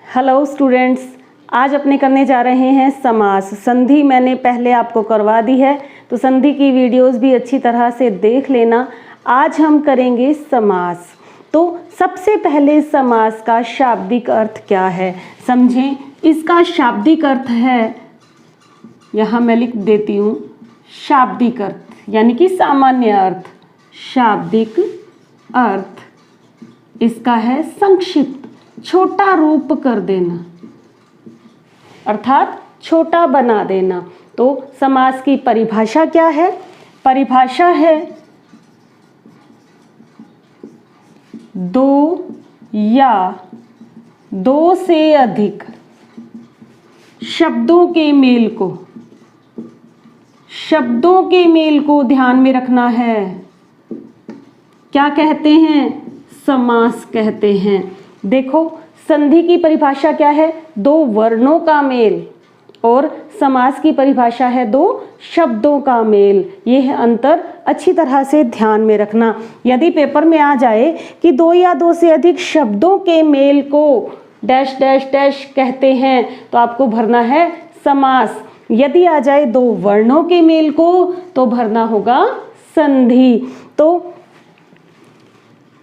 Hello students, आज अपने करने जा रहे हैं समास। संधि मैंने पहले आपको करवा दी है, तो संधि की वीडियोस भी अच्छी तरह से देख लेना। आज हम करेंगे समास। तो सबसे पहले समास का शाब्दिक अर्थ क्या है समझें। इसका शाब्दिक अर्थ है, यहाँ मैं लिख देती हूँ, शाब्दिक अर्थ यानी कि सामान्य अर्थ। शाब्दिक अर्थ इसका है संक्षिप्त, छोटा रूप कर देना, अर्थात छोटा बना देना। तो समास की परिभाषा क्या है? परिभाषा है दो या दो से अधिक शब्दों के मेल को ध्यान में रखना है। क्या कहते हैं? समास कहते हैं। देखो, संधि की परिभाषा क्या है? दो वर्णों का मेल, और समास की परिभाषा है दो शब्दों का मेल। यह अंतर अच्छी तरह से ध्यान में रखना। यदि पेपर में आ जाए कि दो या दो से अधिक शब्दों के मेल को डैश डैश डैश कहते हैं, तो आपको भरना है समास। यदि आ जाए दो वर्णों के मेल को, तो भरना होगा संधि। तो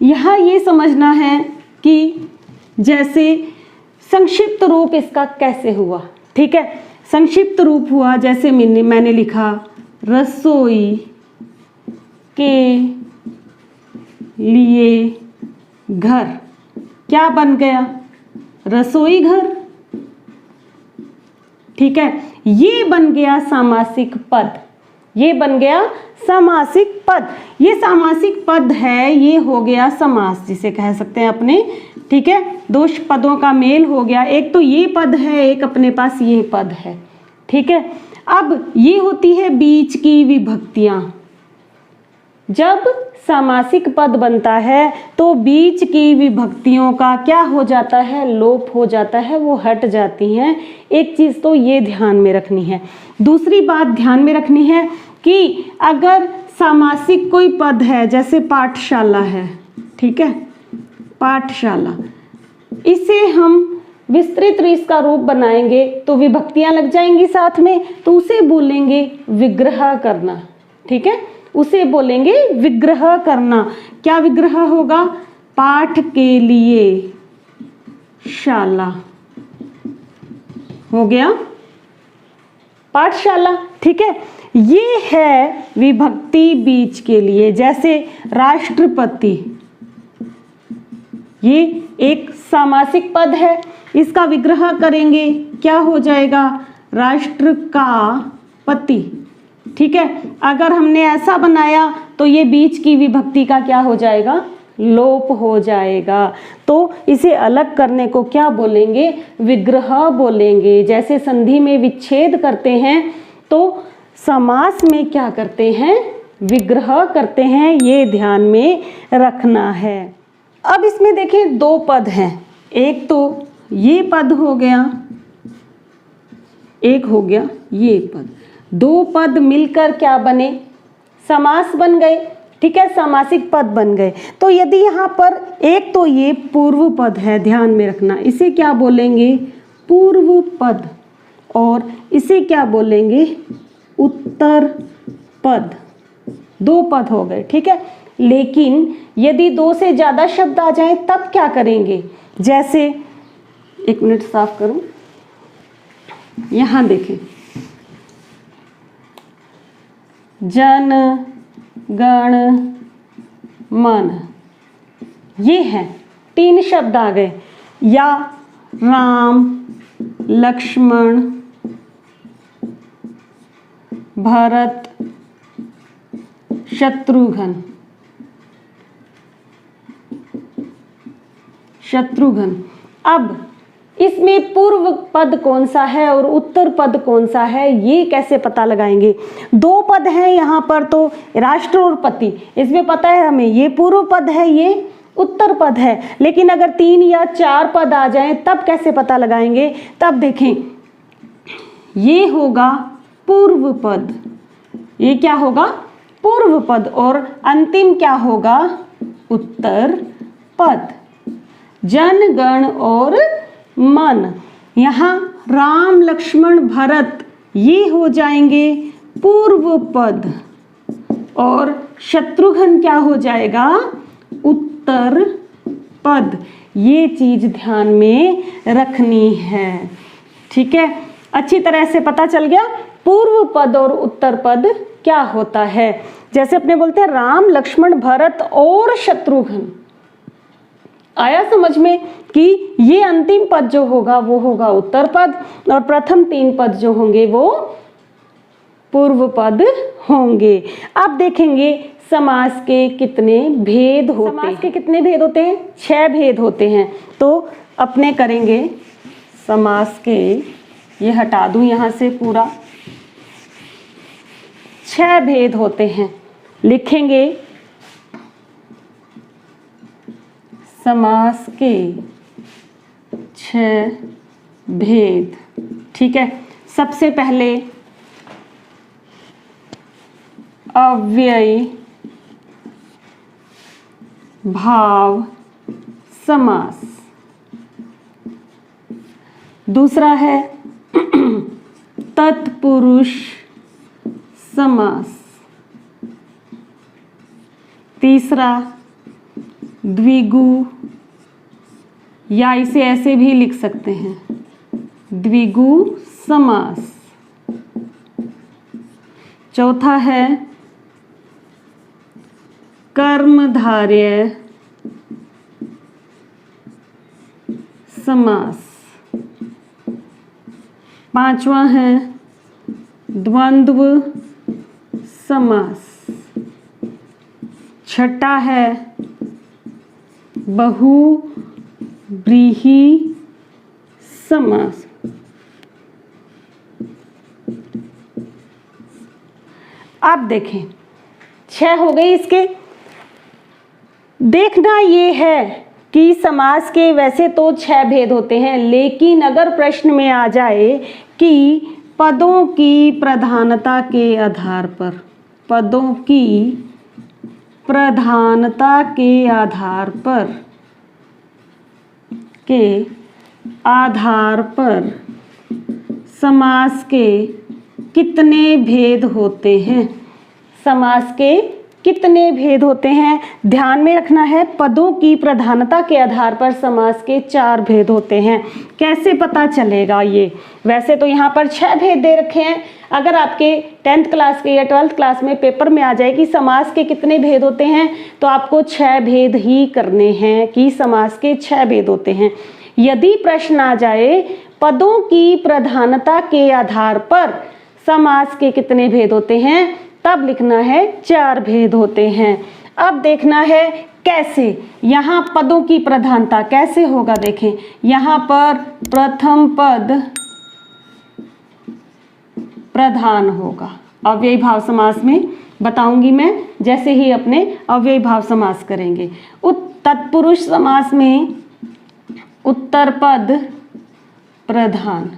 यहाँ ये समझना है कि जैसे संक्षिप्त रूप इसका कैसे हुआ। ठीक है, संक्षिप्त रूप हुआ जैसे मैंने लिखा रसोई के लिए घर। क्या बन गया? रसोई घर। ठीक है, ये बन गया सामासिक पद। ये बन गया सामासिक पद। ये सामासिक पद है, ये हो गया समास जिसे कह सकते हैं अपने। ठीक है, दो पदों का मेल हो गया। एक तो ये पद है, एक अपने पास ये पद है। ठीक है, अब ये होती है बीच की विभक्तियां। जब सामासिक पद बनता है तो बीच की विभक्तियों का क्या हो जाता है? लोप हो जाता है, वो हट जाती हैं। एक चीज़ तो ये ध्यान में रखनी है। दूसरी बात ध्यान में रखनी है कि अगर सामासिक कोई पद है, जैसे पाठशाला है, ठीक है, पाठशाला, इसे हम विस्तृत इसका रूप बनाएंगे तो विभक्तियां लग जाएंगी साथ में, तो उसे बोलेंगे विग्रह करना। ठीक है, उसे बोलेंगे विग्रह करना। क्या विग्रह होगा? पाठ के लिए शाला हो गया, पाठशाला। ठीक है, ये है विभक्ति बीच के लिए। जैसे राष्ट्रपति, ये एक सामासिक पद है, इसका विग्रह करेंगे, क्या हो जाएगा? राष्ट्र का पति। ठीक है, अगर हमने ऐसा बनाया तो ये बीच की विभक्ति का क्या हो जाएगा? लोप हो जाएगा। तो इसे अलग करने को क्या बोलेंगे? विग्रह बोलेंगे। जैसे संधि में विच्छेद करते हैं, तो समास में क्या करते हैं? विग्रह करते हैं। ये ध्यान में रखना है। अब इसमें देखें, दो पद हैं। एक तो ये पद हो गया, एक हो गया ये पद। दो पद मिलकर क्या बने? समास बन गए। ठीक है, सामासिक पद बन गए। तो यदि यहाँ पर एक तो ये पूर्व पद है, ध्यान में रखना, इसे क्या बोलेंगे? पूर्व पद। और इसे क्या बोलेंगे? उत्तर पद। दो पद हो गए। ठीक है, लेकिन यदि दो से ज़्यादा शब्द आ जाएं तब क्या करेंगे? जैसे, एक मिनट साफ करूं, यहाँ देखें, जन गण मन, ये है, तीन शब्द आ गए। या राम, लक्ष्मण, भरत, शत्रुघ्न। अब इसमें पूर्व पद कौन सा है और उत्तर पद कौन सा है, ये कैसे पता लगाएंगे? दो पद हैं यहाँ पर, तो राष्ट्र और पति, इसमें पता है हमें ये पूर्व पद है, ये उत्तर पद है। लेकिन अगर तीन या चार पद आ जाएं तब कैसे पता लगाएंगे? तब देखें, ये होगा पूर्व पद, ये क्या होगा? पूर्व पद। और अंतिम क्या होगा? उत्तर पद। जन गण और मन। यहाँ राम लक्ष्मण भरत ये हो जाएंगे पूर्व पद और शत्रुघ्न क्या हो जाएगा, उत्तर पद। ये चीज ध्यान में रखनी है, ठीक है। अच्छी तरह से पता चल गया पूर्व पद और उत्तर पद क्या होता है। जैसे अपने बोलते हैं राम लक्ष्मण भरत और शत्रुघ्न, आया समझ में कि ये अंतिम पद जो होगा वो होगा उत्तर पद और प्रथम 3 पद जो होंगे वो पूर्व पद होंगे। अब देखेंगे समास के कितने भेद होते हैं। समास के कितने भेद होते हैं? 6 भेद होते हैं। तो अपने करेंगे समास के, ये हटा दूं यहाँ से पूरा, 6 भेद होते हैं। लिखेंगे समास के 6 भेद, ठीक है। सबसे पहले अव्ययी भाव समास, दूसरा है तत्पुरुष समास, तीसरा द्विगु, या इसे ऐसे भी लिख सकते हैं द्विगु समास, चौथा है कर्मधारय समास, पांचवा है द्वंद्व समास, छठा है बहुव्रीहि समास। आप देखें 6 हो गई इसके। देखना ये है कि समास के वैसे तो 6 भेद होते हैं, लेकिन अगर प्रश्न में आ जाए कि पदों की प्रधानता के आधार पर, पदों की प्रधानता के आधार पर समास के कितने भेद होते हैं, समास के कितने भेद होते हैं, ध्यान में रखना है। पदों की प्रधानता के आधार पर समास के 4 भेद होते हैं। कैसे पता चलेगा ये? वैसे तो यहाँ पर 6 भेद दे रखे हैं। अगर आपके 10th क्लास के या 12th क्लास में पेपर में आ जाए कि समास के कितने भेद होते हैं, तो आपको 6 भेद ही करने हैं कि समास के 6 भेद होते हैं। यदि प्रश्न आ जाए पदों की प्रधानता के आधार पर समास के कितने भेद होते हैं, तब लिखना है 4 भेद होते हैं। अब देखना है कैसे, यहाँ पदों की प्रधानता कैसे होगा। देखें यहाँ पर प्रथम पद प्रधान होगा। अव्ययी भाव समास में बताऊंगी मैं जैसे ही अपने अव्ययी भाव समास करेंगे। तत्पुरुष समास में उत्तर पद प्रधान,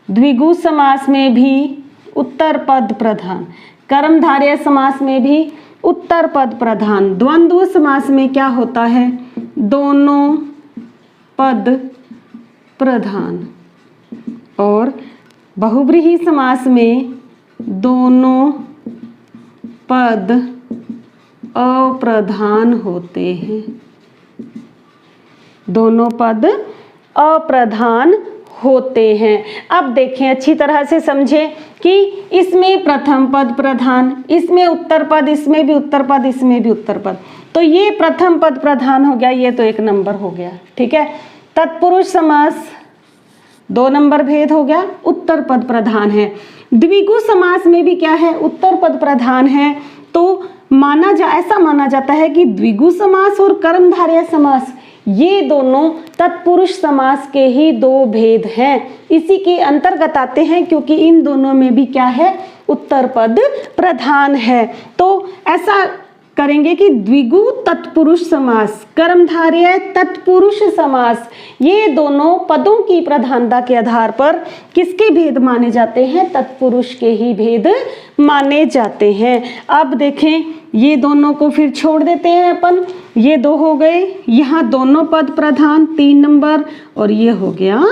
द्विगु समास में भी उत्तर पद प्रधान, कर्मधारय समास में भी उत्तर पद प्रधान, द्वंद्व समास में क्या होता है, दोनों पद प्रधान, और बहुव्रीहि समास में दोनों पद अप्रधान होते हैं, दोनों पद अप्रधान होते हैं। अब देखें अच्छी तरह से समझें कि इसमें प्रथम पद प्रधान, इसमें उत्तर पद, इसमें भी उत्तर पद, इसमें भी उत्तर पद, तो ये प्रथम पद प्रधान हो गया, ये तो 1 नंबर हो गया। ठीक है। तत्पुरुष समास 2 नंबर भेद हो गया, उत्तर पद प्रधान है। द्विगु समास में भी क्या है, उत्तर पद प्रधान है। तो ऐसा माना जाता है कि द्विगु समास और कर्मधारय समास ये दोनों तत्पुरुष समास के ही 2 भेद हैं, इसी के अंतर्गत आते हैं, क्योंकि इन दोनों में भी क्या है, उत्तर पद प्रधान है। तो ऐसा करेंगे कि द्विगु तत्पुरुष समास, कर्मधारय तत्पुरुष समास, ये दोनों पदों की प्रधानता के आधार पर किसके भेद माने जाते हैं? तत्पुरुष के ही भेद माने जाते हैं। अब देखें, ये दोनों को फिर छोड़ देते हैं अपन, ये दो हो गए, यहाँ दोनों पद प्रधान 3 नंबर, और ये हो गया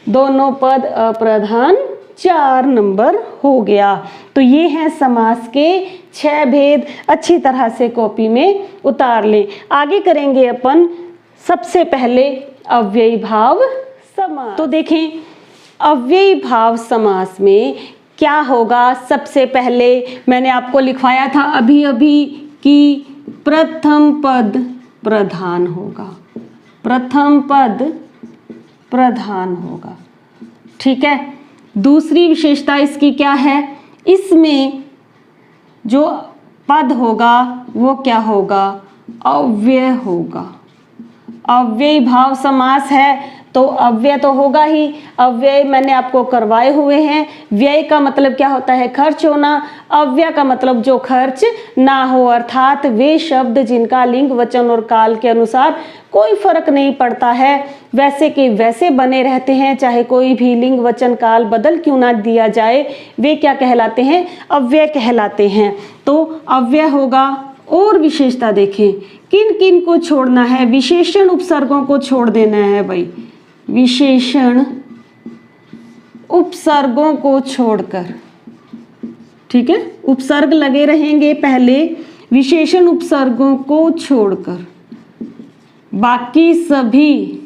दोनों पद अप्रधान 4 नंबर हो गया। तो ये है समास के 6 भेद, अच्छी तरह से कॉपी में उतार लें। आगे करेंगे अपन सबसे पहले अव्ययी भाव समास। तो देखें, अव्ययी भाव समास में क्या होगा? सबसे पहले मैंने आपको लिखवाया था अभी अभी कि प्रथम पद प्रधान होगा, प्रथम पद प्रधान होगा, ठीक है। दूसरी विशेषता इसकी क्या है? इसमें जो पद होगा वो क्या होगा? अव्यय होगा। अव्ययी भाव समास है तो अव्यय तो होगा ही। अव्यय मैंने आपको करवाए हुए हैं। व्यय का मतलब क्या होता है? खर्च होना। अव्यय का मतलब जो खर्च ना हो, अर्थात वे शब्द जिनका लिंग वचन और काल के अनुसार कोई फर्क नहीं पड़ता है, वैसे के वैसे बने रहते हैं, चाहे कोई भी लिंग वचन काल बदल क्यों ना दिया जाए, वे क्या कहलाते हैं? अव्यय कहलाते हैं। तो अव्यय होगा। और विशेषता देखें, किन किन को छोड़ना है? विशेषण उपसर्गों को छोड़ देना है भाई, विशेषण उपसर्गों को छोड़कर, ठीक है। उपसर्ग लगे रहेंगे पहले, विशेषण उपसर्गों को छोड़कर बाकी सभी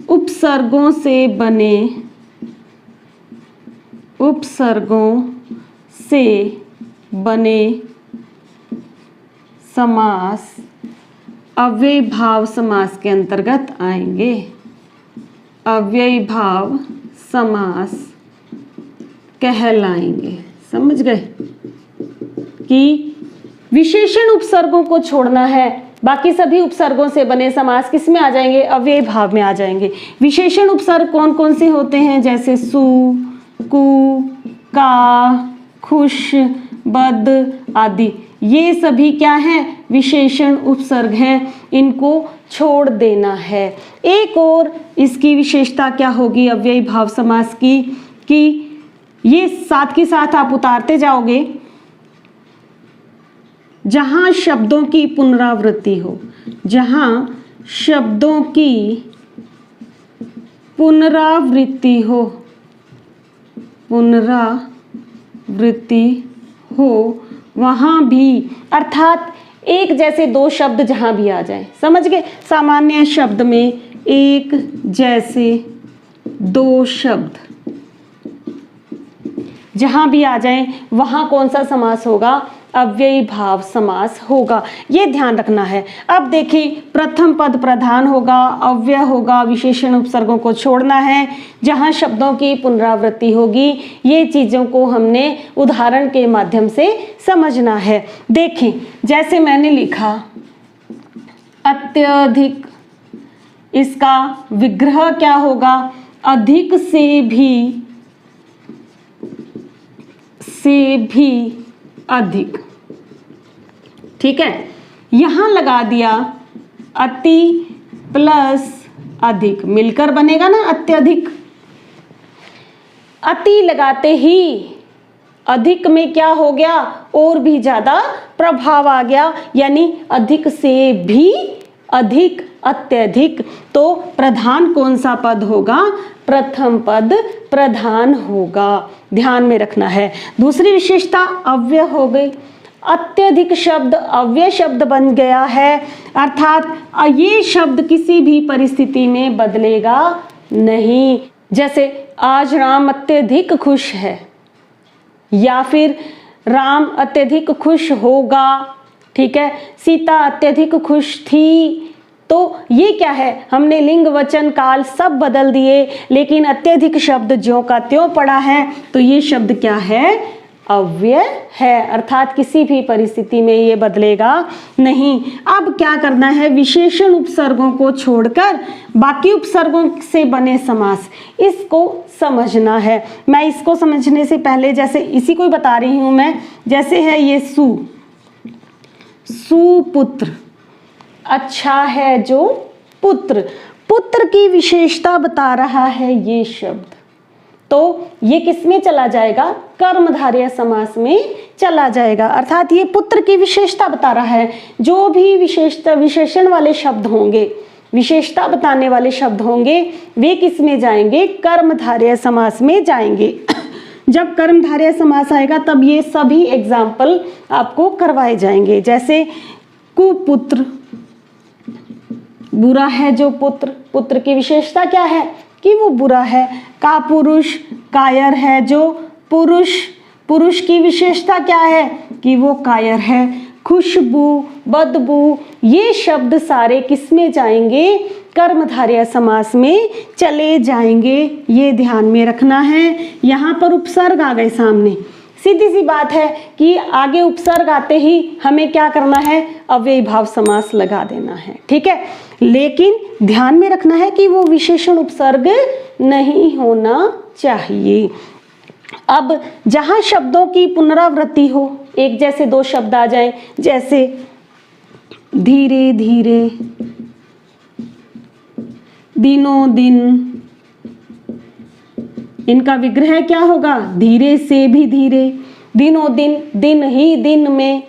उपसर्गों से बने समास अव्ययी भाव समास के अंतर्गत आएंगे। अव्ययी भाव समास कहलाएंगे। समझ गए कि विशेषण उपसर्गों को छोड़ना है, बाकी सभी उपसर्गों से बने समास किस में आ जाएंगे? अव्ययी भाव में आ जाएंगे। विशेषण उपसर्ग कौन कौन से होते हैं? जैसे सु, कु, का, खुश, बद आदि, ये सभी क्या हैं? विशेषण उपसर्ग हैं, इनको छोड़ देना है। एक और इसकी विशेषता क्या होगी अव्ययी भाव समास की, कि ये साथ के साथ आप उतारते जाओगे, जहां शब्दों की पुनरावृत्ति हो, जहां शब्दों की पुनरावृत्ति हो, वहां भी, अर्थात एक जैसे दो शब्द जहां भी आ जाए, समझ गए। सामान्य शब्द में एक जैसे दो शब्द जहां भी आ जाए, वहां कौन सा समास होगा? अव्ययी भाव समास होगा। ये ध्यान रखना है। अब देखिए, प्रथम पद प्रधान होगा, अव्यय होगा, विशेषण उपसर्गों को छोड़ना है, जहां शब्दों की पुनरावृत्ति होगी। ये चीजों को हमने उदाहरण के माध्यम से समझना है। देखें, जैसे मैंने लिखा अत्यधिक, इसका विग्रह क्या होगा? अधिक से भी अधिक, ठीक है। यहां लगा दिया अति प्लस अधिक, मिलकर बनेगा ना अत्यधिक। अति लगाते ही अधिक में क्या हो गया? और भी ज्यादा प्रभाव आ गया, यानी अधिक से भी अधिक, अत्यधिक। तो प्रधान कौन सा पद होगा? प्रथम पद प्रधान होगा, ध्यान में रखना है। दूसरी विशेषता अव्यय हो गई। अत्यधिक शब्द अव्यय शब्द बन गया है, अर्थात ये शब्द किसी भी परिस्थिति में बदलेगा नहीं। जैसे आज राम अत्यधिक खुश है, या फिर राम अत्यधिक खुश होगा, ठीक है। सीता अत्यधिक खुश थी। तो ये क्या है? हमने लिंग वचन काल सब बदल दिए, लेकिन अत्यधिक शब्द ज्यों का त्यों पड़ा है। तो ये शब्द क्या है? अव्यय है, अर्थात किसी भी परिस्थिति में ये बदलेगा नहीं। अब क्या करना है, विशेषण उपसर्गों को छोड़कर बाकी उपसर्गों से बने समास, इसको समझना है। मैं इसको समझने से पहले जैसे इसी को ही बता रही हूं मैं, जैसे है ये सुपुत्र, अच्छा है जो पुत्र, पुत्र की विशेषता बता रहा है ये शब्द, तो ये किस में चला जाएगा, कर्मधारय समास में चला जाएगा। अर्थात ये पुत्र की विशेषता बता रहा है। जो भी विशेषण वाले शब्द होंगे, विशेषता बताने वाले शब्द होंगे, वे किस में जाएंगे, कर्मधारय समास में जाएंगे। जब कर्मधारय समास आएगा तब ये सभी एग्जाम्पल आपको करवाए जाएंगे। जैसे कुपुत्र, बुरा है जो पुत्र, पुत्र की विशेषता क्या है कि वो बुरा है। कापुरुष, कायर है जो पुरुष, पुरुष की विशेषता क्या है कि वो कायर है। खुशबू, बदबू, ये शब्द सारे किस में जाएंगे, कर्मधारय समास में चले जाएंगे। ये ध्यान में रखना है। यहाँ पर उपसर्ग आ गए सामने, सीधी सी बात है कि आगे उपसर्ग आते ही हमें क्या करना है, अव्ययी भाव समास लगा देना है, ठीक है। लेकिन ध्यान में रखना है कि वो विशेषण उपसर्ग नहीं होना चाहिए। अब जहां शब्दों की पुनरावृत्ति हो, एक जैसे दो शब्द आ जाएं, जैसे धीरे धीरे, दिनों दिन, इनका विग्रह क्या होगा, धीरे से भी धीरे, दिनों दिन, दिन ही दिन में,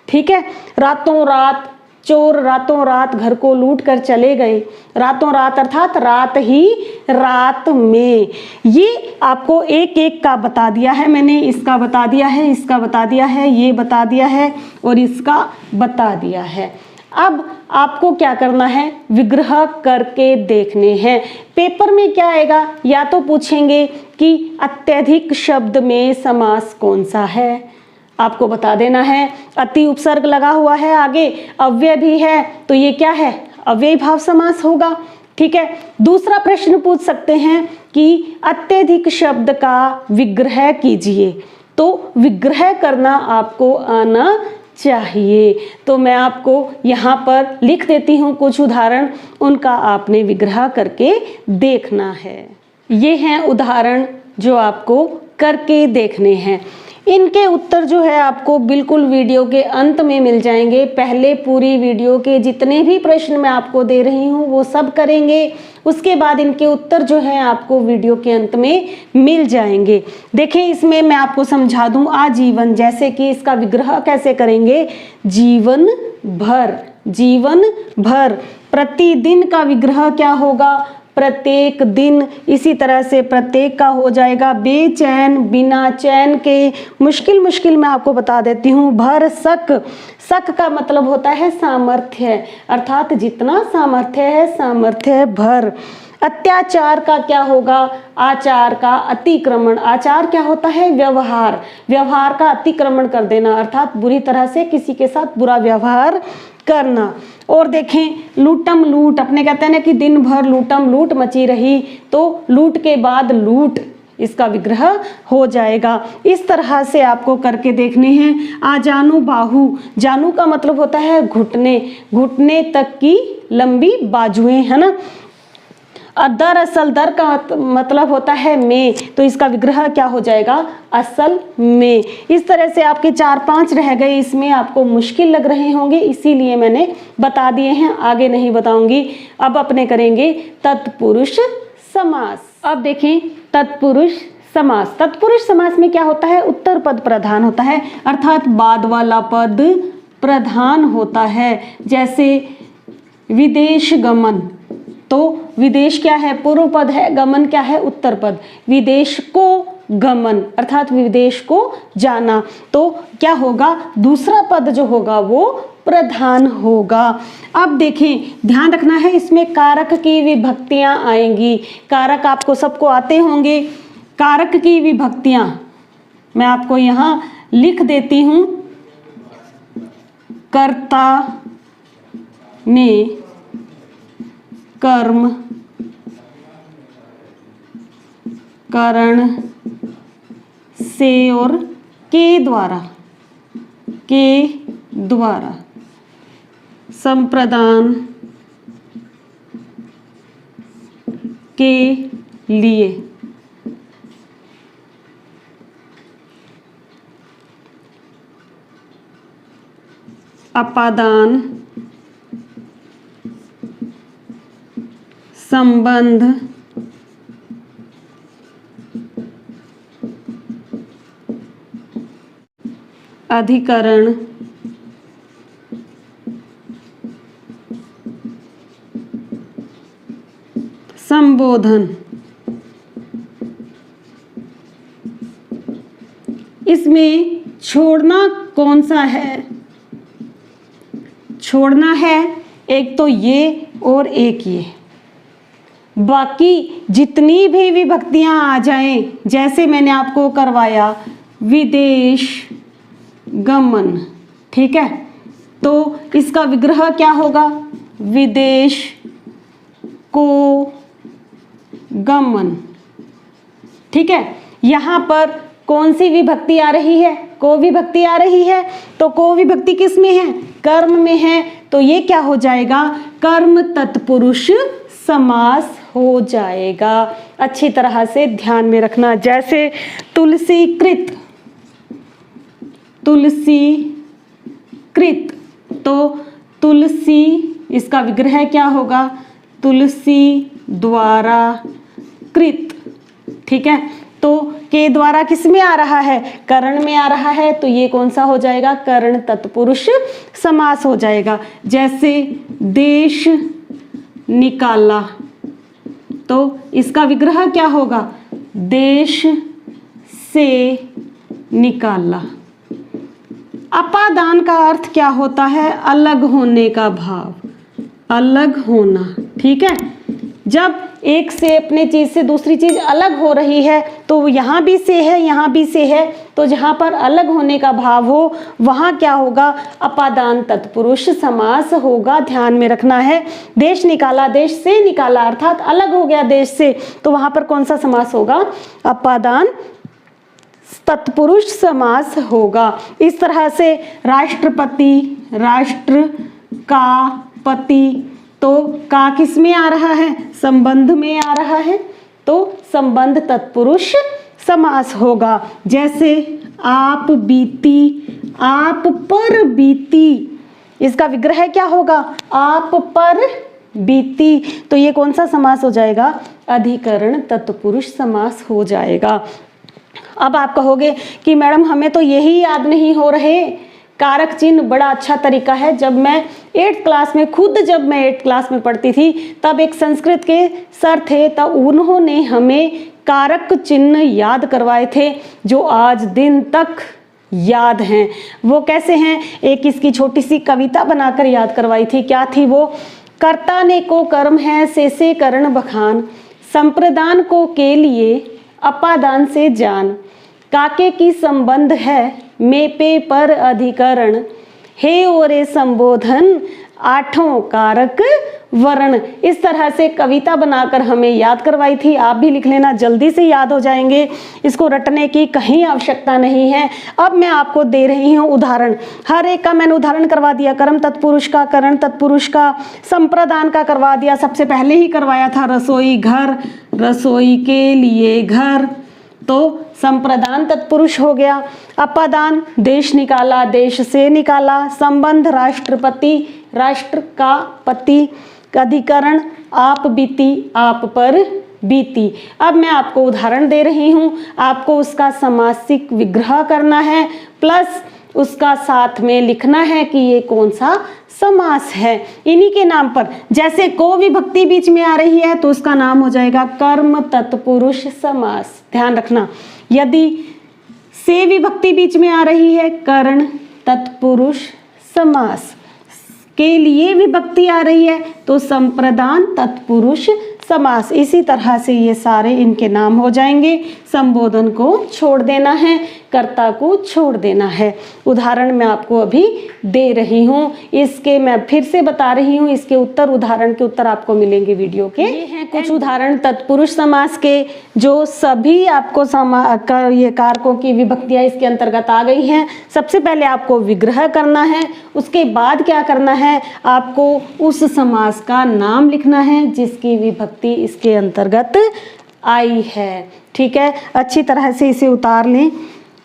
ठीक है। रातों रात, चोर रातों रात घर को लूट कर चले गए, रातों रात अर्थात रात ही रात में। ये आपको एक एक का बता दिया है मैंने, इसका बता दिया है, इसका बता दिया है, ये बता दिया है और इसका बता दिया है। अब आपको क्या करना है, विग्रह करके देखने हैं। पेपर में क्या आएगा, या तो पूछेंगे कि अत्यधिक शब्द में समास कौन सा है, आपको बता देना है। अति उपसर्ग लगा हुआ है, आगे अव्यय भी है, तो ये क्या है, अव्ययी भाव समास होगा, ठीक है। दूसरा प्रश्न पूछ सकते हैं कि अत्यधिक शब्द का विग्रह कीजिए, तो विग्रह करना आपको आना चाहिए। तो मैं आपको यहाँ पर लिख देती हूँ कुछ उदाहरण, उनका आपने विग्रह करके देखना है। ये हैं उदाहरण जो आपको करके देखने हैं। इनके उत्तर जो है आपको बिल्कुल वीडियो के अंत में मिल जाएंगे। पहले पूरी वीडियो के जितने भी प्रश्न मैं आपको दे रही हूँ वो सब करेंगे, उसके बाद इनके उत्तर जो है आपको वीडियो के अंत में मिल जाएंगे। देखिए इसमें मैं आपको समझा दूं, आजीवन, जैसे कि इसका विग्रह कैसे करेंगे, जीवन भर, जीवन भर। प्रतिदिन का विग्रह क्या होगा, प्रत्येक दिन। इसी तरह से प्रत्येक का हो जाएगा बेचैन, बिना चैन के। मुश्किल मुश्किल मैं आपको बता देती हूँ, भर सक, सक का मतलब होता है सामर्थ्य, अर्थात जितना सामर्थ्य है, सामर्थ्य है भर। अत्याचार का क्या होगा, आचार का अतिक्रमण। आचार क्या होता है, व्यवहार, व्यवहार का अतिक्रमण कर देना, अर्थात बुरी तरह से किसी के साथ बुरा व्यवहार करना। और देखें लूटम लूट, अपने कहते हैं ना कि दिन भर लूटम लूट मची रही, तो लूट के बाद लूट, इसका विग्रह हो जाएगा। इस तरह से आपको करके देखने हैं। आ जानू बाहु, जानू का मतलब होता है घुटने, घुटने तक की लंबी बाजुएं, है ना। दरअसल, दर का मतलब होता है में, तो इसका विग्रह क्या हो जाएगा, असल में। इस तरह से आपके 4-5 रह गए, इसमें आपको मुश्किल लग रहे होंगे, इसीलिए मैंने बता दिए हैं, आगे नहीं बताऊंगी। अब अपने करेंगे तत्पुरुष समास। अब देखें तत्पुरुष समास। तत्पुरुष समास में क्या होता है, उत्तर पद प्रधान होता है, अर्थात बाद वाला पद प्रधान होता है। जैसे विदेश गमन, तो विदेश क्या है, पूर्व पद है, गमन क्या है, उत्तर पद। विदेश को गमन अर्थात विदेश को जाना, तो क्या होगा, दूसरा पद जो होगा वो प्रधान होगा। अब देखें ध्यान रखना है, इसमें कारक की विभक्तियां आएंगी। कारक आपको सबको आते होंगे। कारक की विभक्तियां मैं आपको यहाँ लिख देती हूँ। कर्ता ने कर्म, करण से और के द्वारा संप्रदान के लिए अपादान संबंध अधिकरण संबोधन। इसमें छोड़ना कौन सा है? छोड़ना है एक तो ये और एक ये। बाकी जितनी भी विभक्तियां आ जाएं, जैसे मैंने आपको करवाया विदेश गमन, ठीक है, तो इसका विग्रह क्या होगा? विदेश को गमन, ठीक है। यहाँ पर कौन सी विभक्ति आ रही है? को विभक्ति आ रही है। तो को विभक्ति किस में है? कर्म में है। तो ये क्या हो जाएगा? कर्म तत्पुरुष समास हो जाएगा। अच्छी तरह से ध्यान में रखना। जैसे तुलसीकृत, तुलसीकृत, तो तुलसी इसका विग्रह क्या होगा? तुलसी द्वारा कृत, ठीक है। तो के द्वारा किस में आ रहा है? करण में आ रहा है। तो ये कौन सा हो जाएगा? करण तत्पुरुष समास हो जाएगा। जैसे देश निकाला, तो इसका विग्रह क्या होगा? देश से निकाला। अपादान का अर्थ क्या होता है? अलग होने का भाव, अलग होना, ठीक है। जब एक से अपने चीज से दूसरी चीज अलग हो रही है, तो यहाँ भी से है, यहाँ भी से है, तो जहाँ पर अलग होने का भाव हो वहाँ क्या होगा? अपादान तत्पुरुष समास होगा। ध्यान में रखना है। देश निकाला, देश से निकाला अर्थात अलग हो गया देश से, तो वहाँ पर कौन सा समास होगा? अपादान तत्पुरुष समास होगा। इस तरह से राष्ट्रपति, राष्ट्र का पति, तो का किस में आ रहा है? संबंध में आ रहा है। तो संबंध तत्पुरुष समास होगा। जैसे आप बीती, आप पर बीती, इसका विग्रह क्या होगा? आप पर बीती। तो ये कौन सा समास हो जाएगा? अधिकरण तत्पुरुष समास हो जाएगा। अब आप कहोगे कि मैडम हमें तो यही याद नहीं हो रहे। कारक चिन्ह बड़ा अच्छा तरीका है। जब मैं 8th क्लास में, खुद जब मैं 8th क्लास में पढ़ती थी, तब एक संस्कृत के सर थे, तब उन्होंने हमें कारक चिन्ह याद करवाए थे, जो आज दिन तक याद हैं। वो कैसे हैं? एक इसकी छोटी सी कविता बनाकर याद करवाई थी। क्या थी वो? कर्ता ने को कर्म है, से करण बखान, संप्रदान को के लिए अपादान से जान, काके की संबंध है में पे पर अधिकरण, हे ओरे संबोधन आठों कारक वर्ण। इस तरह से कविता बनाकर हमें याद करवाई थी। आप भी लिख लेना, जल्दी से याद हो जाएंगे। इसको रटने की कहीं आवश्यकता नहीं है। अब मैं आपको दे रही हूँ उदाहरण। हर एक का मैंने उदाहरण करवा दिया। कर्म तत्पुरुष का, करण तत्पुरुष का, संप्रदान का करवा दिया। सबसे पहले ही करवाया था रसोई घर, रसोई के लिए घर, तो संप्रदान तत्पुरुष हो गया। अपादान देश निकाला, देश से निकाला। संबंध राष्ट्रपति, राष्ट्र का पति। अधिकरण आप बीती, आप पर बीती। अब मैं आपको उदाहरण दे रही हूँ। आपको उसका समासिक विग्रह करना है, प्लस उसका साथ में लिखना है कि ये कौन सा समास है। इन्हीं के नाम पर, जैसे को विभक्ति बीच में आ रही है तो उसका नाम हो जाएगा कर्म तत्पुरुष समास। ध्यान रखना। यदि से विभक्ति बीच में आ रही है, करण तत्पुरुष समास। के लिए विभक्ति आ रही है तो संप्रदान तत्पुरुष समास। इसी तरह से ये सारे इनके नाम हो जाएंगे। संबोधन को छोड़ देना है, कर्ता को छोड़ देना है। उदाहरण मैं आपको अभी दे रही हूँ, इसके मैं फिर से बता रही हूँ, इसके उत्तर, उदाहरण के उत्तर आपको मिलेंगे वीडियो के। ये हैं कुछ उदाहरण तत्पुरुष समास के, जो सभी आपको ये कारकों की विभक्तियां इसके अंतर्गत आ गई हैं। सबसे पहले आपको विग्रह करना है, उसके बाद क्या करना है, आपको उस समास का नाम लिखना है जिसकी विभक्ति इसके अंतर्गत आई है। ठीक है, अच्छी तरह से इसे उतार लें,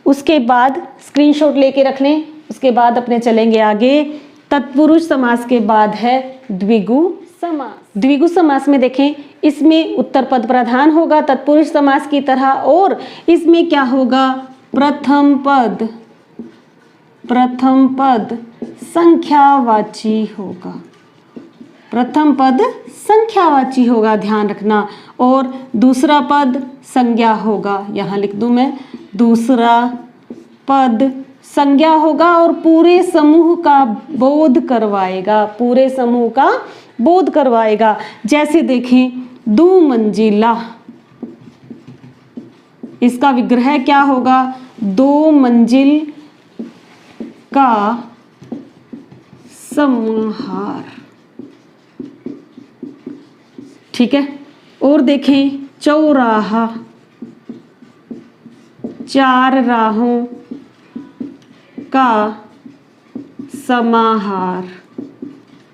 उसके बाद स्क्रीनशॉट लेके रख लें। उसके बाद अपने चलेंगे आगे। तत्पुरुष समास के बाद है द्विगु समास। द्विगु समास में देखें, इसमें उत्तर पद प्रधान होगा तत्पुरुष समास की तरह, और इसमें क्या होगा, प्रथम पद संख्यावाची होगा। प्रथम पद संख्यावाची होगा, ध्यान रखना, और दूसरा पद संज्ञा होगा। यहाँ लिख दूं मैं, दूसरा पद संज्ञा होगा और पूरे समूह का बोध करवाएगा, पूरे समूह का बोध करवाएगा। जैसे देखें, दो मंजिला, इसका विग्रह क्या होगा, दो मंजिल का समाहार। ठीक है, और देखें, चौराहा, चार राहों का समाहार।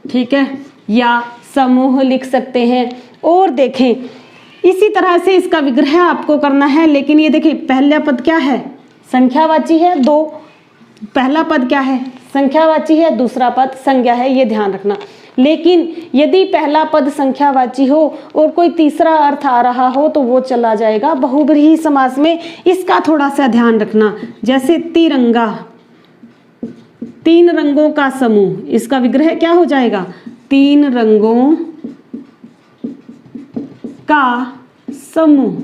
ठीक है, या समूह लिख सकते हैं। और देखें, इसी तरह से इसका विग्रह आपको करना है, लेकिन ये देखिए पहला पद क्या है, संख्यावाची है, दो, पहला पद क्या है, संख्यावाची है, दूसरा पद संज्ञा है, ये ध्यान रखना। लेकिन यदि पहला पद संख्यावाची हो और कोई तीसरा अर्थ आ रहा हो तो वो चला जाएगा बहुब्रीहि समास में, इसका थोड़ा सा ध्यान रखना। जैसे तिरंगा, तीन रंगों का समूह, इसका विग्रह क्या हो जाएगा, तीन रंगों का समूह।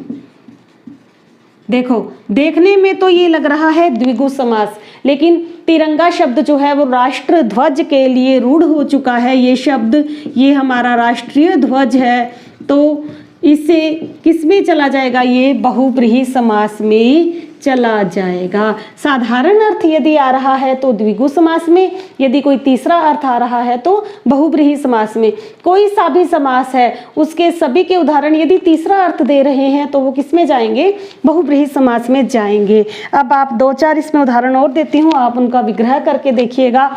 देखो, देखने में तो ये लग रहा है द्विगु समास, लेकिन तिरंगा शब्द जो है वो राष्ट्र ध्वज के लिए रूढ़ हो चुका है। ये शब्द, ये हमारा राष्ट्रीय ध्वज है, तो इससे किसमें चला जाएगा, ये बहुब्रीहि समास में चला जाएगा। साधारण अर्थ यदि आ रहा है तो द्विगु समास में, यदि कोई तीसरा अर्थ आ रहा है तो बहुब्रीहि समास में। कोई सा भी समास है, उसके सभी के उदाहरण यदि तीसरा अर्थ दे रहे हैं तो वो किस में जाएंगे, बहुब्रीहि समास में जाएंगे। अब आप दो चार इसमें उदाहरण और देती हूँ, आप उनका विग्रह करके देखिएगा।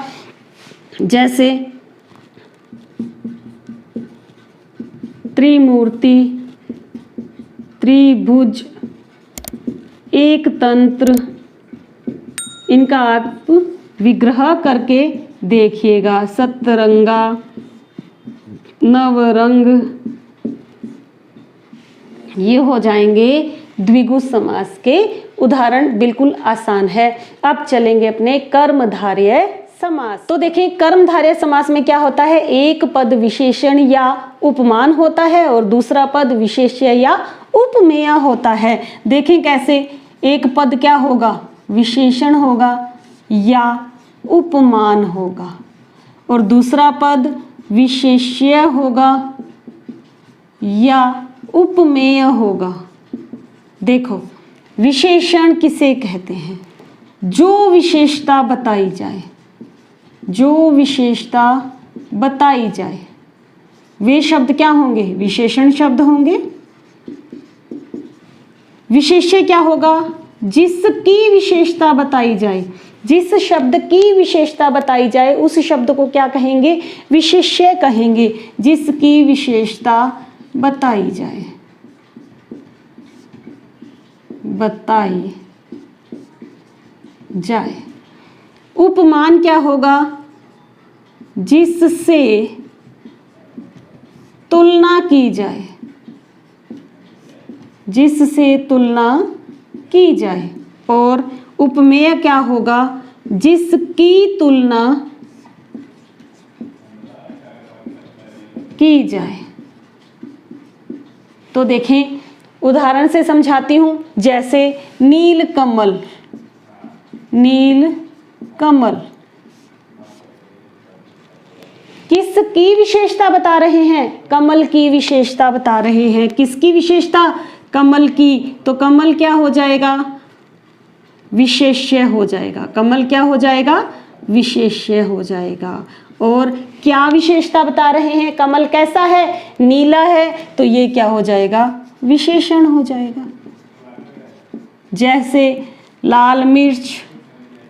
जैसे त्रिमूर्ति, त्रिभुज, एक तंत्र, इनका आप विग्रह करके देखिएगा। सतरंगा, नवरंग, ये हो जाएंगे द्विगु समास के उदाहरण, बिल्कुल आसान है। अब चलेंगे अपने कर्मधारय समास। तो देखिए, कर्मधारय समास में क्या होता है, एक पद विशेषण या उपमान होता है और दूसरा पद विशेष्य या उपमेय होता है। देखें कैसे, एक पद क्या होगा, विशेषण होगा या उपमान होगा, और दूसरा पद विशेष्य होगा या उपमेय होगा। देखो, विशेषण किसे कहते हैं, जो विशेषता बताई जाए, जो विशेषता बताई जाए, वे शब्द क्या होंगे, विशेषण शब्द होंगे। विशेष्य क्या होगा, जिसकी विशेषता बताई जाए, जिस शब्द की विशेषता बताई जाए उस शब्द को क्या कहेंगे, विशेष्य कहेंगे, जिसकी विशेषता बताई जाए, बताई जाए। उपमान क्या होगा, जिससे तुलना की जाए, जिससे तुलना की जाए। और उपमेय क्या होगा, जिसकी तुलना की जाए। तो देखें, उदाहरण से समझाती हूं। जैसे नील कमल, नील कमल, किसकी विशेषता बता रहे हैं? कमल की विशेषता बता रहे हैं। किसकी विशेषता? कमल की। तो कमल क्या हो जाएगा? विशेष्य हो जाएगा। कमल क्या हो जाएगा? विशेष्य हो जाएगा। और क्या विशेषता बता रहे हैं? कमल कैसा है? नीला है, तो ये क्या हो जाएगा? विशेषण हो जाएगा। जैसे लाल मिर्च,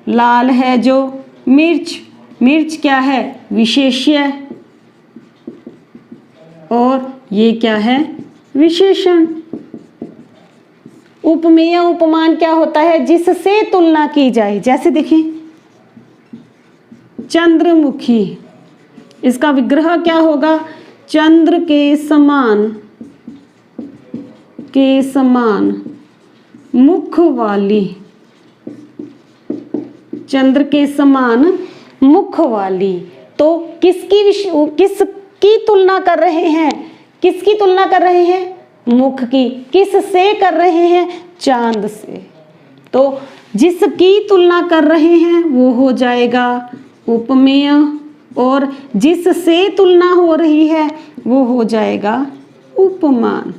लाल है जो मिर्च, मिर्च क्या है? विशेष्य, और ये क्या है? विशेषण। उपमेय उपमान क्या होता है? जिससे तुलना की जाए। जैसे देखिए चंद्रमुखी, इसका विग्रह क्या होगा? चंद्र के समान मुख वाली, चंद्र के समान मुख वाली। तो किसकी तुलना कर रहे हैं? किसकी तुलना कर रहे हैं? मुख की। किससे कर रहे हैं? चांद से। तो जिसकी तुलना कर रहे हैं वो हो जाएगा उपमेय, और जिससे तुलना हो रही है वो हो जाएगा उपमान।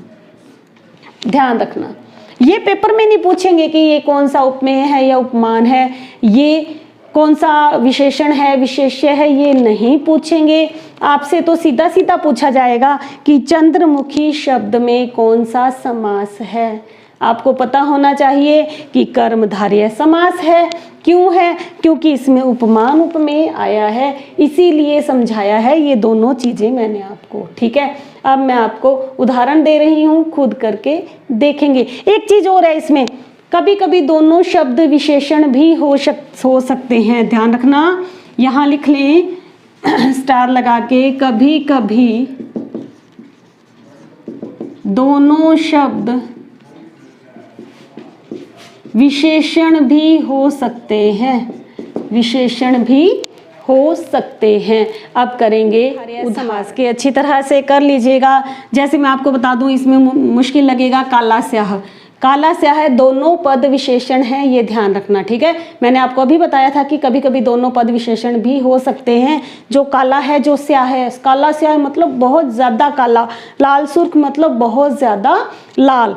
ध्यान रखना, ये पेपर में नहीं पूछेंगे कि ये कौन सा उपमेय है या उपमान है, ये कौन सा विशेषण है, विशेष्य है, ये नहीं पूछेंगे आपसे। तो सीधा सीधा पूछा जाएगा कि चंद्रमुखी शब्द में कौन सा समास है। आपको पता होना चाहिए कि कर्मधारय समास है। क्यों है? क्योंकि इसमें उपमान उपमेय आया है, इसीलिए समझाया है ये दोनों चीजें मैंने आपको। ठीक है, अब मैं आपको उदाहरण दे रही हूँ, खुद करके देखेंगे। एक चीज और है इसमें, कभी कभी दोनों शब्द विशेषण भी हो सकते हैं। ध्यान रखना, यहाँ लिख लें स्टार लगा के, कभी कभी दोनों शब्द विशेषण भी हो सकते हैं। विशेषण भी हो सकते हैं। अब करेंगे समास के, अच्छी तरह से कर लीजिएगा। जैसे मैं आपको बता दूं, इसमें मुश्किल लगेगा काला स्याह। काला स्याह दोनों पद विशेषण हैं, ये ध्यान रखना। ठीक है, मैंने आपको अभी बताया था कि कभी कभी दोनों पद विशेषण भी हो सकते हैं। जो काला है, जो स्याह है, काला स्याह मतलब बहुत ज्यादा काला, लाल सुर्ख मतलब बहुत ज्यादा लाल।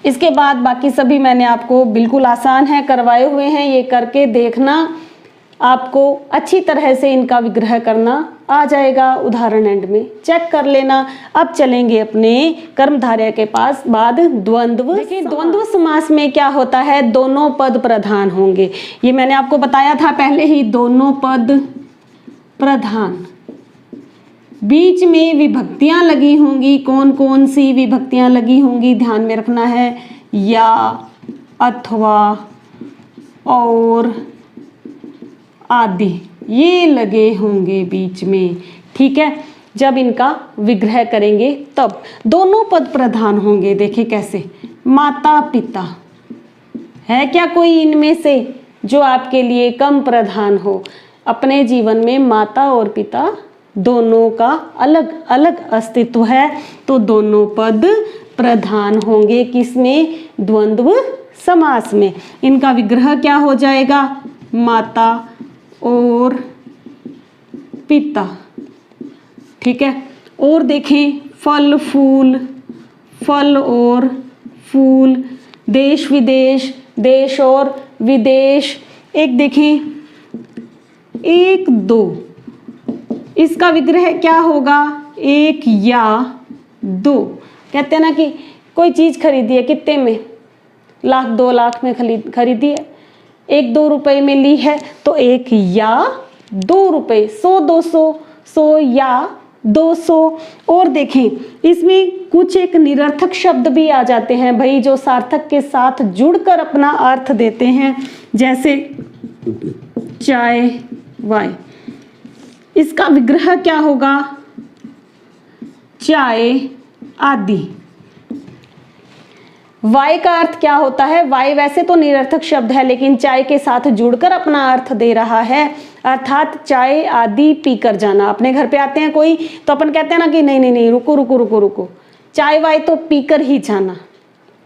इसके बाद बाकी सभी मैंने आपको बिल्कुल आसान है करवाए हुए हैं, ये करके देखना, आपको अच्छी तरह से इनका विग्रह करना आ जाएगा। उदाहरण एंड में चेक कर लेना। अब चलेंगे अपने कर्मधारय के पास। बाद द्वंद्व। देखिए द्वंद्व समास में क्या होता है? दोनों पद प्रधान होंगे। ये मैंने आपको बताया था पहले ही, दोनों पद प्रधान, बीच में विभक्तियां लगी होंगी। कौन कौन सी विभक्तियां लगी होंगी ध्यान में रखना है? या, अथवा, और, आदि, ये लगे होंगे बीच में। ठीक है, जब इनका विग्रह करेंगे तब दोनों पद प्रधान होंगे। देखिए कैसे, माता पिता, है क्या कोई इनमें से जो आपके लिए कम प्रधान हो? अपने जीवन में माता और पिता दोनों का अलग अलग अस्तित्व है, तो दोनों पद प्रधान होंगे। किसमें? द्वंद्व समास में। इनका विग्रह क्या हो जाएगा? माता और पिता। ठीक है, और देखें फल फूल, फल और फूल, देश विदेश, देश और विदेश। एक देखें, एक दो, इसका विग्रह क्या होगा? एक या दो। कहते हैं ना कि कोई चीज खरीदी है, कितने में? लाख 2 लाख में खरीदी है, 1-2 रुपए में ली है, तो 1 या 2 रुपए, 100 200, 100 या 200। और देखें इसमें कुछ एक निरर्थक शब्द भी आ जाते हैं भाई, जो सार्थक के साथ जुड़कर अपना अर्थ देते हैं। जैसे चाय, वाय, इसका विग्रह क्या होगा? चाय आदि। वाय का अर्थ क्या होता है? वाय वैसे तो निरर्थक शब्द है, लेकिन चाय के साथ जुड़कर अपना अर्थ दे रहा है, अर्थात चाय आदि पीकर जाना। अपने घर पे आते हैं कोई, तो अपन कहते हैं ना कि नहीं नहीं नहीं, रुको रुको रुको रुको, चाय वाय तो पीकर ही जाना।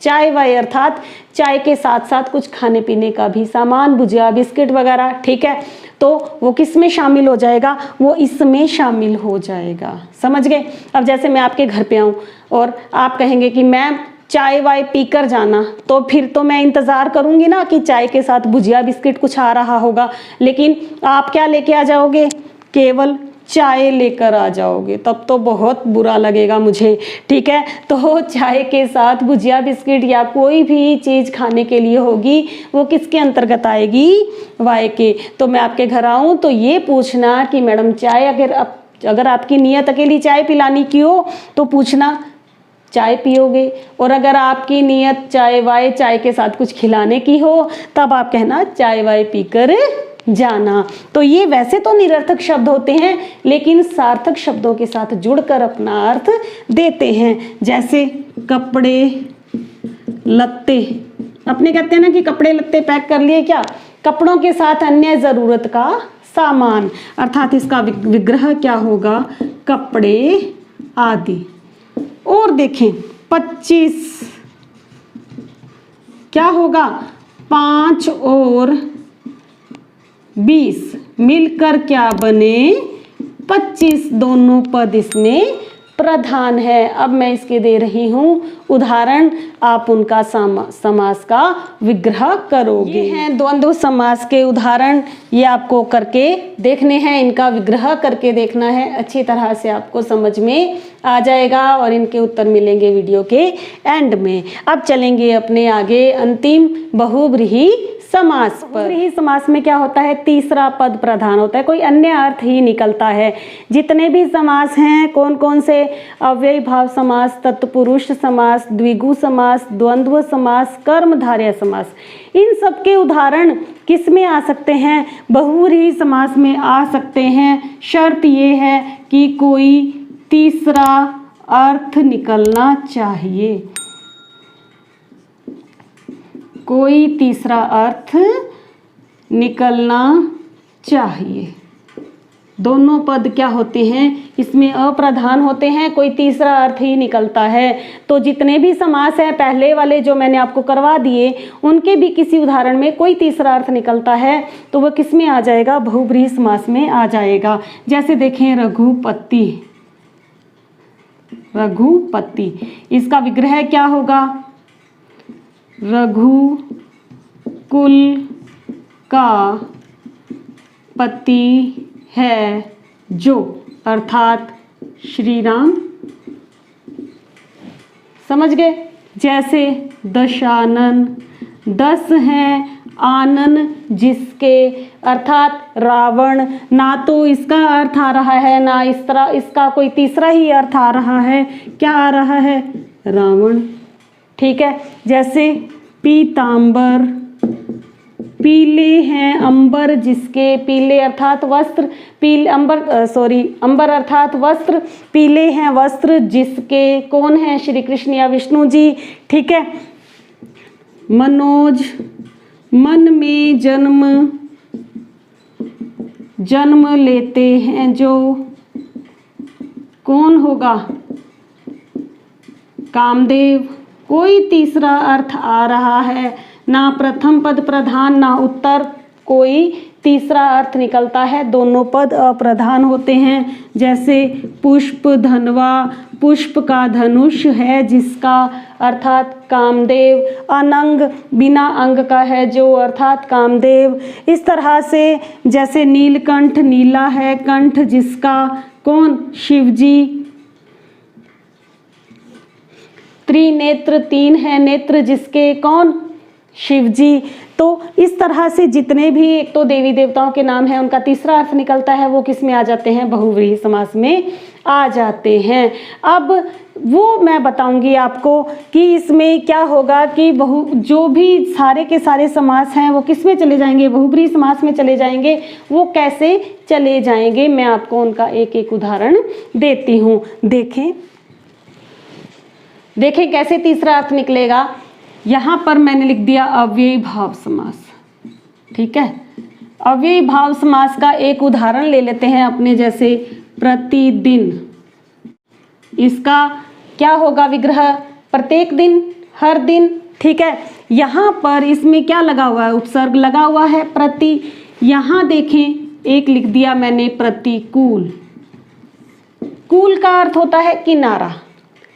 चाय वाय अर्थात चाय के साथ साथ कुछ खाने पीने का भी सामान, भुजिया बिस्किट वगैरह। ठीक है, तो वो किस में शामिल हो जाएगा, वो इसमें शामिल हो जाएगा। समझ गए। अब जैसे मैं आपके घर पे आऊँ और आप कहेंगे कि मैम चाय वाय पीकर जाना, तो फिर तो मैं इंतज़ार करूँगी ना कि चाय के साथ भुजिया बिस्किट कुछ आ रहा होगा, लेकिन आप क्या लेके आ जाओगे, केवल चाय लेकर आ जाओगे, तब तो बहुत बुरा लगेगा मुझे। ठीक है, तो चाय के साथ भुजिया बिस्किट या कोई भी चीज़ खाने के लिए होगी, वो किसके अंतर्गत आएगी, वाय के। तो मैं आपके घर आऊँ तो ये पूछना कि मैडम चाय, अगर आपकी नीयत अकेली चाय पिलानी की हो तो पूछना चाय पियोगे, और अगर आपकी नियत चाय के साथ कुछ खिलाने की हो तब आप कहना चाय वाय पीकर जाना। तो ये वैसे तो निरर्थक शब्द होते हैं, लेकिन सार्थक शब्दों के साथ जुड़कर अपना अर्थ देते हैं। जैसे कपड़े लत्ते, अपने कहते हैं ना कि कपड़े लत्ते पैक कर लिए क्या, कपड़ों के साथ अन्य ज़रूरत का सामान, अर्थात इसका विग्रह क्या होगा, कपड़े आदि। और देखें 25 क्या होगा, 5 और 20 मिलकर क्या बने, 25। दोनों पद इसमें प्रधान है। अब मैं इसके दे रही हूँ उदाहरण, आप उनका समास का विग्रह करोगे। ये हैं द्वंद्व समास के उदाहरण, ये आपको करके देखने हैं, इनका विग्रह करके देखना है, अच्छी तरह से आपको समझ में आ जाएगा और इनके उत्तर मिलेंगे वीडियो के एंड में। अब चलेंगे अपने आगे अंतिम बहुव्रीहि समास पर। बहुव्रीहि समास में क्या होता है, तीसरा पद प्रधान होता है, कोई अन्य अर्थ ही निकलता है। जितने भी समास हैं, कौन कौन से, अव्ययी भाव समास, तत्पुरुष समास, द्विगु समास, द्वंद्व समास, कर्मधारय समास, इन सब के उदाहरण किस में आ सकते हैं, बहुव्रीहि समास में आ सकते हैं। शर्त ये है कि कोई तीसरा अर्थ निकलना चाहिए, कोई तीसरा अर्थ निकलना चाहिए। दोनों पद क्या होते हैं, इसमें अप्रधान होते हैं, कोई तीसरा अर्थ ही निकलता है। तो जितने भी समास हैं पहले वाले जो मैंने आपको करवा दिए, उनके भी किसी उदाहरण में कोई तीसरा अर्थ निकलता है तो वह किस में आ जाएगा, बहुव्रीहि समास में आ जाएगा। जैसे देखें रघुपति, रघुपति, इसका विग्रह क्या होगा, रघु कुल का पति है जो, अर्थात श्री राम। समझ गए। जैसे दशानन, 10 हैं आनन जिसके, अर्थात रावण। ना तो इसका अर्थ आ रहा है ना इस तरह इसका कोई तीसरा ही अर्थ आ रहा है, क्या आ रहा है, रावण। ठीक है। जैसे पीतांबर, पीले हैं अंबर जिसके, पीले अर्थात वस्त्र, अंबर अर्थात वस्त्र, पीले हैं वस्त्र जिसके, कौन है, श्री कृष्ण या विष्णु जी। ठीक है। मनोज, मन में जन्म लेते हैं जो, कौन होगा, कामदेव। कोई तीसरा अर्थ आ रहा है, ना प्रथम पद प्रधान ना उत्तर, कोई तीसरा अर्थ निकलता है, दोनों पद अप्रधान होते हैं। जैसे पुष्प धनवा, पुष्प का धनुष है जिसका, अर्थात कामदेव। अनंग, बिना अंग का है जो, अर्थात कामदेव। इस तरह से जैसे नीलकंठ, नीला है कंठ जिसका, कौन, शिवजी। त्रिनेत्र, 3 है नेत्र जिसके, कौन, शिवजी। तो इस तरह से जितने भी एक तो देवी देवताओं के नाम हैं उनका तीसरा अर्थ निकलता है, वो किस में आ जाते हैं, बहुव्रीहि समास में आ जाते हैं। अब वो मैं बताऊंगी आपको कि इसमें क्या होगा कि जो भी सारे के सारे समास हैं वो किस में चले जाएंगे, बहुव्रीहि समास में चले जाएंगे। वो कैसे चले जाएंगे, मैं आपको उनका एक एक उदाहरण देती हूँ। देखें कैसे तीसरा अर्थ निकलेगा। यहाँ पर मैंने लिख दिया अव्ययी भाव समास। ठीक है। अव्ययी भाव समास का एक उदाहरण ले लेते हैं अपने, जैसे प्रतिदिन। इसका क्या होगा विग्रह, प्रत्येक दिन, हर दिन। ठीक है। यहाँ पर इसमें क्या लगा हुआ है, उपसर्ग लगा हुआ है प्रति। यहाँ देखें एक लिख दिया मैंने प्रतिकूल। कूल का अर्थ होता है किनारा,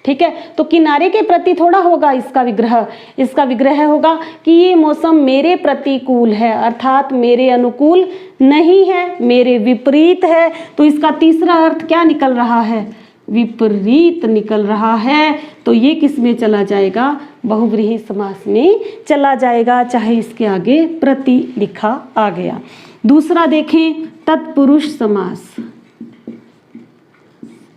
ठीक है। तो किनारे के प्रति थोड़ा होगा इसका विग्रह, इसका विग्रह होगा कि ये मौसम मेरे प्रतिकूल है, अर्थात मेरे अनुकूल नहीं है, मेरे विपरीत है। तो इसका तीसरा अर्थ क्या निकल रहा है? विपरीत निकल रहा है। तो ये किस में चला जाएगा? बहुव्रीहि समास में चला जाएगा, चाहे इसके आगे प्रति लिखा आ गया। दूसरा देखें, तत्पुरुष समास।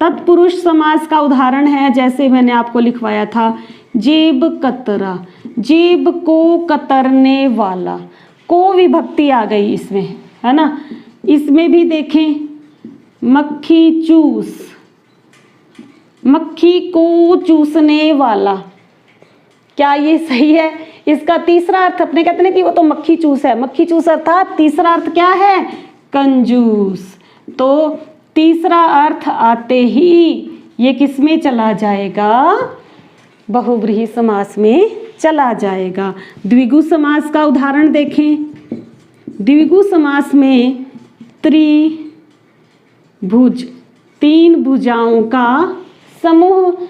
तत्पुरुष समास का उदाहरण है, जैसे मैंने आपको लिखवाया था, जेब कतरा, जेब को कतरने वाला, को विभक्ति आ गई इसमें, है ना। इसमें भी देखें, मक्खी चूस, मक्खी को चूसने वाला, क्या ये सही है? इसका तीसरा अर्थ अपने कहते हैं कि वो तो मक्खी चूस है, मक्खी चूस अर्थात तीसरा अर्थ क्या है? कंजूस। तो तीसरा अर्थ आते ही ये किस में चला जाएगा? बहुव्रीहि समास में चला जाएगा। द्विगु समास का उदाहरण देखें। द्विगु समास में त्रिभुज, तीन भुजाओं का समूह,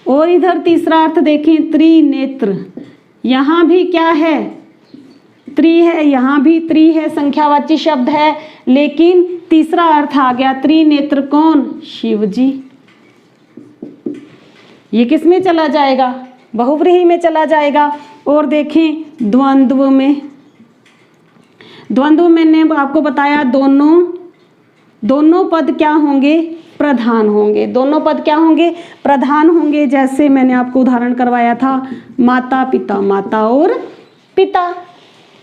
और इधर तीसरा अर्थ देखें, त्रिनेत्र। यहाँ भी क्या है? त्रि है, यहाँ भी त्रि है, संख्यावाची शब्द है, लेकिन तीसरा अर्थ आ गया त्रिनेत्र। कौन? शिव जी। ये किस में चला जाएगा? बहुव्रीहि में चला जाएगा। और देखें द्वंद्व में, द्वंद्व मैंने आपको बताया दोनों पद क्या होंगे? प्रधान होंगे। दोनों पद क्या होंगे? प्रधान होंगे। जैसे मैंने आपको उदाहरण करवाया था, माता पिता, माता और पिता।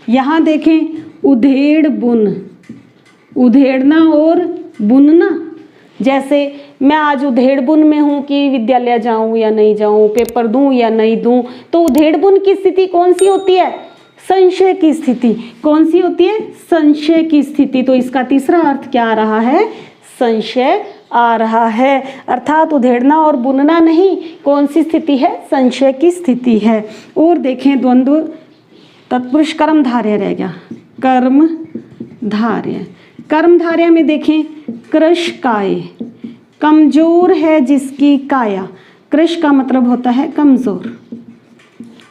यहाँ देखें, उधेड़ बुन, उधेड़ना और बुनना। जैसे मैं आज उधेड़ बुन में हूँ कि विद्यालय जाऊँ या नहीं जाऊँ, पेपर दूँ या नहीं दूँ। तो उधेड़ बुन की स्थिति कौन सी होती है? संशय की स्थिति। कौन सी होती है? संशय की स्थिति। तो इसका तीसरा अर्थ क्या आ रहा है? संशय आ रहा है। अर्थात उधेड़ना और बुनना नहीं, कौन सी स्थिति है? संशय की स्थिति है। और देखें द्वंद्व, तत्पुरुष कर्मधारय रह गया, कर्मधारय। कर्मधारय में देखें, कृश काय, कमजोर है जिसकी काया। कृश का मतलब होता है कमजोर,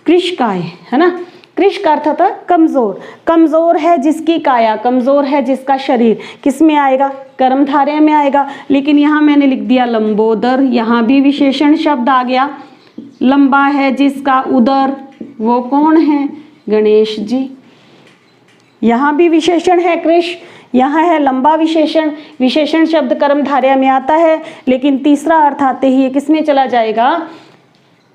कृश काय, है ना। कृश का अर्थ होता है कमजोर, कमजोर है जिसकी काया, कमजोर है जिसका शरीर। किस में आएगा? कर्मधारय में आएगा। लेकिन यहाँ मैंने लिख दिया लंबोदर, यहाँ भी विशेषण शब्द आ गया। लंबा है जिसका उदर, वो कौन है? गणेश जी। यहाँ भी विशेषण है कृश, यहाँ है लंबा विशेषण। विशेषण शब्द कर्मधारय में आता है, लेकिन तीसरा अर्थ आते ही ये किस में चला जाएगा?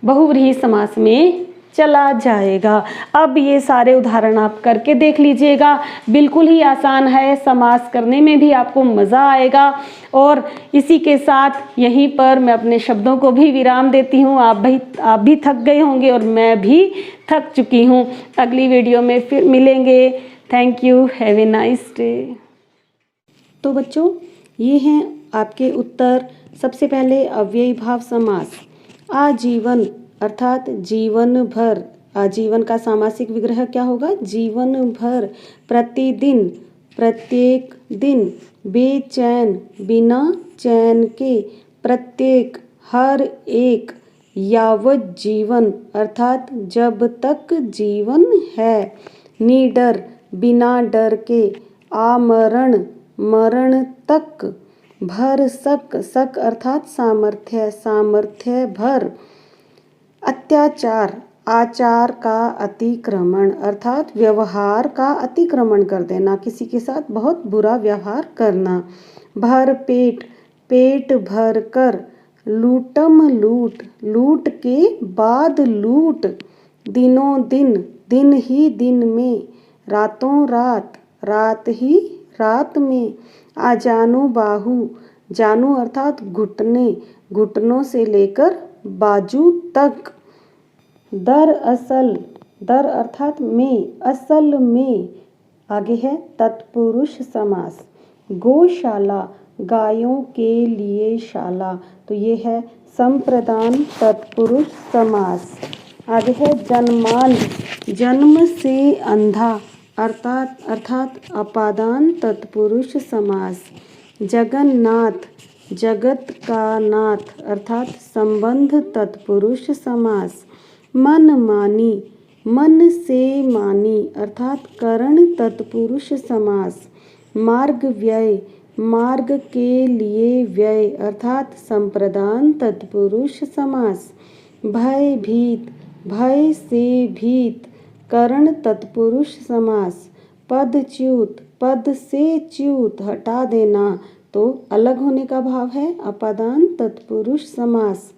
बहुव्रीहि समास में चला जाएगा। अब ये सारे उदाहरण आप करके देख लीजिएगा, बिल्कुल ही आसान है, समास करने में भी आपको मज़ा आएगा। और इसी के साथ यहीं पर मैं अपने शब्दों को भी विराम देती हूँ। आप भी थक गए होंगे और मैं भी थक चुकी हूँ। अगली वीडियो में फिर मिलेंगे। Thank you, have a nice day. तो बच्चों, ये हैं आपके उत्तर। सबसे पहले अव्ययी भाव समास। आजीवन अर्थात जीवन भर, आजीवन का सामासिक विग्रह क्या होगा? जीवन भर, प्रतिदिन, प्रत्येक दिन, बेचैन, बिना चैन के, प्रत्येक, हर एक, यावत जीवन अर्थात जब तक जीवन है, निडर, बिना डर के, आमरण, मरण तक, भर सक, सक अर्थात सामर्थ्य, सामर्थ्य भर, अत्याचार, आचार का अतिक्रमण अर्थात व्यवहार का अतिक्रमण कर देना, किसी के साथ बहुत बुरा व्यवहार करना, भर पेट, पेट भर कर, लूटम लूट, लूट के बाद लूट, दिनों दिन, दिन ही दिन में, रातों रात, रात ही रात में, आजानु बाहु, जानू अर्थात घुटने, घुटनों से लेकर बाजू तक, दरअसल, दर अर्थात में, असल में। आगे है तत्पुरुष समास। गौशाला, गायों के लिए शाला, तो ये है संप्रदान तत्पुरुष समास। आगे है जन्मांध, जन्म से अंधा, अर्थात अपादान तत्पुरुष समास। जगन्नाथ, जगत का नाथ अर्थात संबंध तत्पुरुष समास। मन मानी, मन से मानी अर्थात करण तत्पुरुष समास। मार्ग व्यय, मार्ग के लिए व्यय अर्थात संप्रदान तत्पुरुष समास। भय भीत, भय से भीत करण तत्पुरुष समास। पदच्युत, पद से च्युत हटा देना तो अलग होने का भाव है, अपादान तत्पुरुष समास।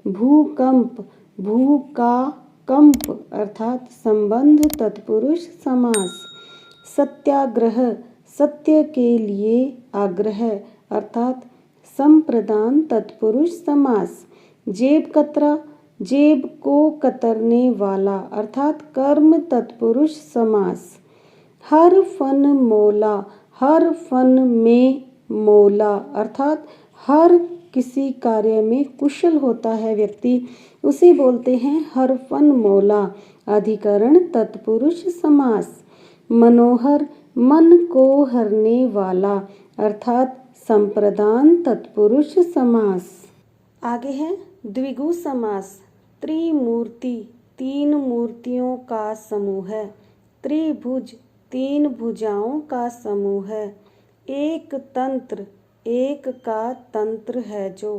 भूकंप, भू का कंप अर्थात संबंध तत्पुरुष समास। सत्याग्रह, सत्य के लिए आग्रह अर्थात संप्रदान तत्पुरुष समास। जेब कतरा, जेब को कतरने वाला अर्थात कर्म तत्पुरुष समास। हर फन मोला, हर फन में मोला अर्थात हर किसी कार्य में कुशल होता है व्यक्ति, उसे बोलते हैं हर फन मोला, अधिकरण तत्पुरुष समास। मनोहर, मन को हरने वाला अर्थात संप्रदान तत्पुरुष समास। आगे है द्विगु समास। त्रिमूर्ति, तीन मूर्तियों का समूह है। त्रिभुज, तीन भुजाओं का समूह है। एक तंत्र, एक का तंत्र है जो।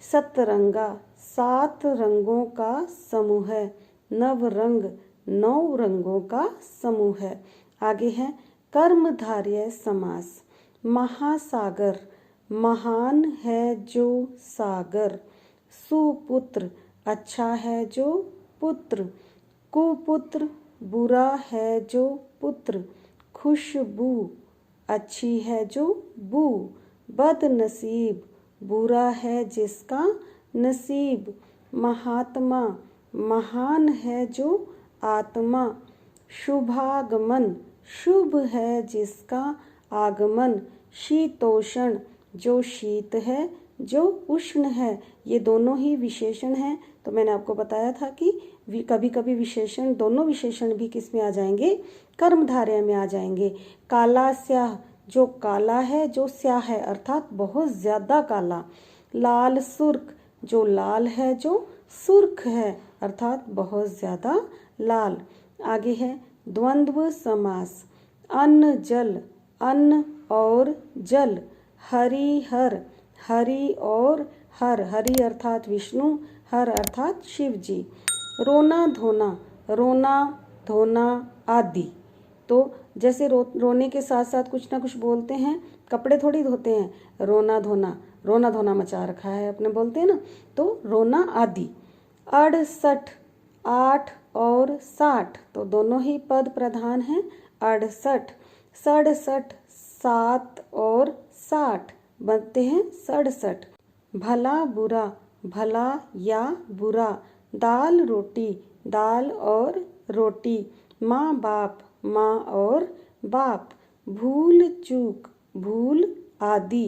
सतरंगा, सात रंगों का समूह है। नवरंग, 9 रंगों का समूह है। आगे है कर्मधारय समास। महासागर, महान है जो सागर। सुपुत्र, अच्छा है जो पुत्र। कुपुत्र, बुरा है जो पुत्र। खुशबू, अच्छी है जो बू। बदनसीब, बुरा है जिसका नसीब। महात्मा, महान है जो आत्मा। शुभागमन, शुभ है जिसका आगमन। शीतोषण, जो शीत है जो उष्ण है। ये दोनों ही विशेषण हैं, तो मैंने आपको बताया था कि कभी कभी विशेषण, दोनों विशेषण भी किस में आ जाएंगे, कर्मधारय में आ जाएंगे। काला स्याह, जो काला है जो स्याह है अर्थात बहुत ज़्यादा काला। लाल सुर्ख, जो लाल है जो सुर्ख है अर्थात बहुत ज़्यादा लाल। आगे है द्वंद्व समास। अन्न जल, अन्न और जल। हरिहर, हरि और हर, हरि अर्थात विष्णु, हर अर्थात शिव जी। रोना धोना, रोना धोना आदि। तो जैसे रोने के साथ साथ कुछ ना कुछ बोलते हैं, कपड़े थोड़ी धोते हैं। रोना धोना, रोना धोना मचा रखा है अपने, बोलते हैं ना, तो रोना आदि। 68, 8 और 60, तो दोनों ही पद प्रधान हैं। 68, 67, 7 और 60 बनते हैं 67। भला बुरा, भला या बुरा। दाल रोटी, दाल और रोटी। माँ बाप, माँ और बाप। भूल चूक, भूल आदि।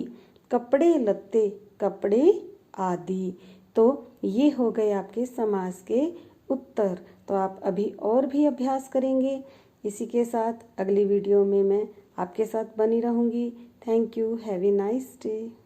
कपड़े लत्ते, कपड़े आदि। तो ये हो गए आपके समास के उत्तर। तो आप अभी और भी अभ्यास करेंगे। इसी के साथ अगली वीडियो में मैं आपके साथ बनी रहूँगी। Thank you. Have a nice day.